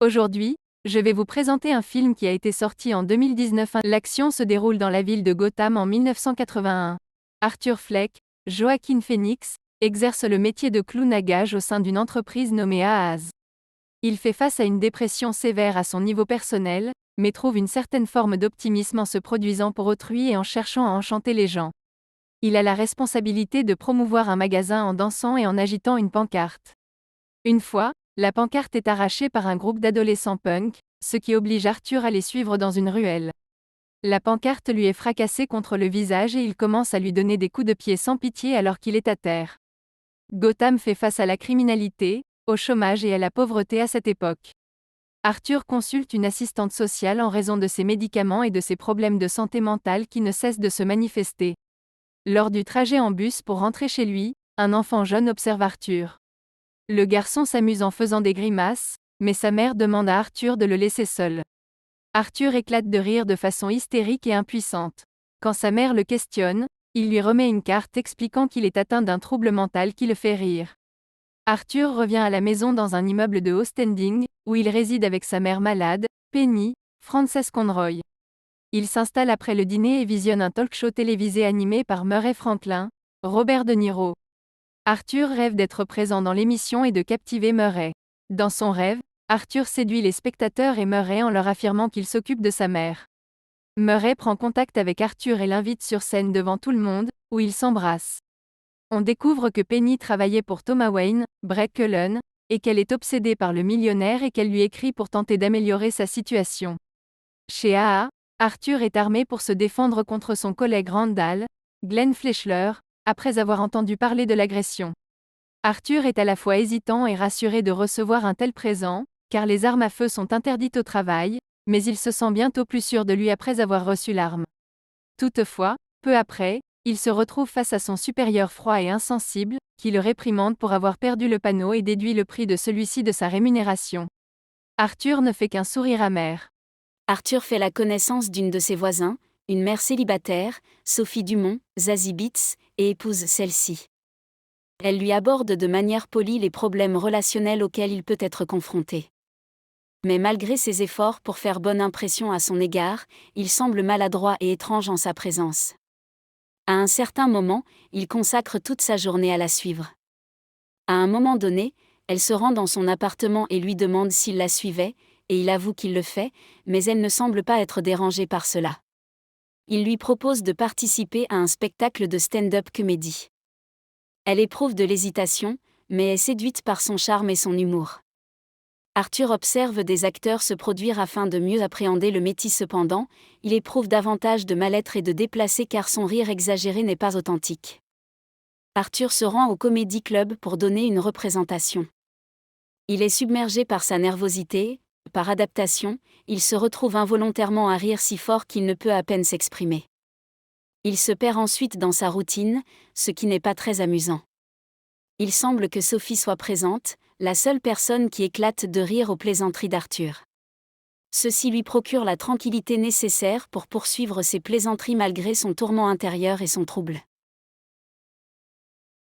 Aujourd'hui, je vais vous présenter un film qui a été sorti en 2019. L'action se déroule dans la ville de Gotham en 1981. Arthur Fleck, Joaquin Phoenix, exerce le métier de clown à gages au sein d'une entreprise nommée Aaz. Il fait face à une dépression sévère à son niveau personnel, mais trouve une certaine forme d'optimisme en se produisant pour autrui et en cherchant à enchanter les gens. Il a la responsabilité de promouvoir un magasin en dansant et en agitant une pancarte. Une fois, la pancarte est arrachée par un groupe d'adolescents punk, ce qui oblige Arthur à les suivre dans une ruelle. La pancarte lui est fracassée contre le visage et il commence à lui donner des coups de pied sans pitié alors qu'il est à terre. Gotham fait face à la criminalité, au chômage et à la pauvreté à cette époque. Arthur consulte une assistante sociale en raison de ses médicaments et de ses problèmes de santé mentale qui ne cessent de se manifester. Lors du trajet en bus pour rentrer chez lui, un enfant jeune observe Arthur. Le garçon s'amuse en faisant des grimaces, mais sa mère demande à Arthur de le laisser seul. Arthur éclate de rire de façon hystérique et impuissante. Quand sa mère le questionne, il lui remet une carte expliquant qu'il est atteint d'un trouble mental qui le fait rire. Arthur revient à la maison dans un immeuble de haut standing, où il réside avec sa mère malade, Penny, Frances Conroy. Il s'installe après le dîner et visionne un talk-show télévisé animé par Murray Franklin, Robert De Niro. Arthur rêve d'être présent dans l'émission et de captiver Murray. Dans son rêve, Arthur séduit les spectateurs et Murray en leur affirmant qu'il s'occupe de sa mère. Murray prend contact avec Arthur et l'invite sur scène devant tout le monde, où ils s'embrassent. On découvre que Penny travaillait pour Thomas Wayne, Brett Cullen, et qu'elle est obsédée par le millionnaire et qu'elle lui écrit pour tenter d'améliorer sa situation. Chez AA, Arthur est armé pour se défendre contre son collègue Randall, Glenn Fleshler, après avoir entendu parler de l'agression. Arthur est à la fois hésitant et rassuré de recevoir un tel présent, car les armes à feu sont interdites au travail, mais il se sent bientôt plus sûr de lui après avoir reçu l'arme. Toutefois, peu après, il se retrouve face à son supérieur froid et insensible, qui le réprimande pour avoir perdu le panneau et déduit le prix de celui-ci de sa rémunération. Arthur ne fait qu'un sourire amer. Arthur fait la connaissance d'une de ses voisins, une mère célibataire, Sophie Dumont, Zazie Beetz, et épouse celle-ci. Elle lui aborde de manière polie les problèmes relationnels auxquels il peut être confronté. Mais malgré ses efforts pour faire bonne impression à son égard, il semble maladroit et étrange en sa présence. À un certain moment, il consacre toute sa journée à la suivre. À un moment donné, elle se rend dans son appartement et lui demande s'il la suivait, et il avoue qu'il le fait, mais elle ne semble pas être dérangée par cela. Il lui propose de participer à un spectacle de stand-up comédie. Elle éprouve de l'hésitation, mais est séduite par son charme et son humour. Arthur observe des acteurs se produire afin de mieux appréhender le métier. Cependant, il éprouve davantage de mal-être et de déplacé car son rire exagéré n'est pas authentique. Arthur se rend au Comedy Club pour donner une représentation. Il est submergé par sa nervosité. Par adaptation, il se retrouve involontairement à rire si fort qu'il ne peut à peine s'exprimer. Il se perd ensuite dans sa routine, ce qui n'est pas très amusant. Il semble que Sophie soit présente, la seule personne qui éclate de rire aux plaisanteries d'Arthur. Ceci lui procure la tranquillité nécessaire pour poursuivre ses plaisanteries malgré son tourment intérieur et son trouble.